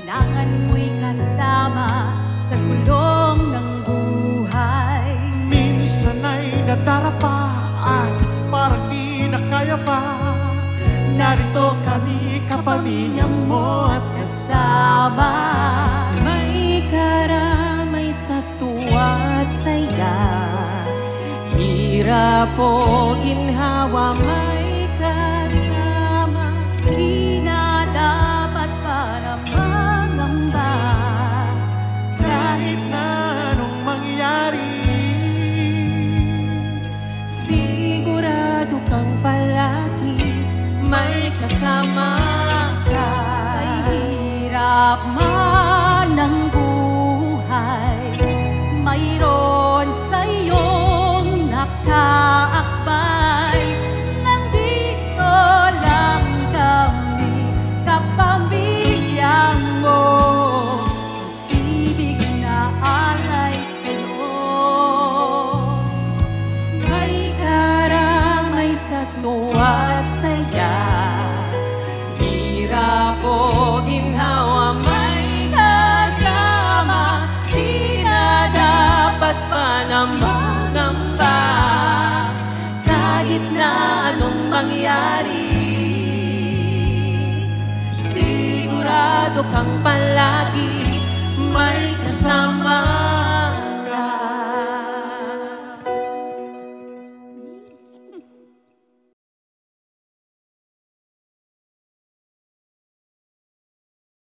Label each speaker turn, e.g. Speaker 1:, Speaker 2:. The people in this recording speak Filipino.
Speaker 1: kailangan mo'y kasama sa gulong ng buhay.
Speaker 2: Minsan ay nadarapa at parang di na kaya pa. Narito kami, kapamilya mo at kasama.
Speaker 3: May karamay sa tuwa at saya, hirap o ginhawa may kasama.
Speaker 1: Di na dapat para mangamba,
Speaker 2: Kahit na anong mangyari,
Speaker 3: sigurado kang palagi may kasama ka.
Speaker 1: kahirap man ang buhay, mayroon sa'yong nakaakbay. Nandito lang kami, kapamilya mo, ibig na alay sa'yo.
Speaker 3: May karamay sa tuwa at saya, hirap o ginhawa may kasama. Di na dapat pa na mangamba, kahit na anong mangyari. Sigurado kang palagi may kasama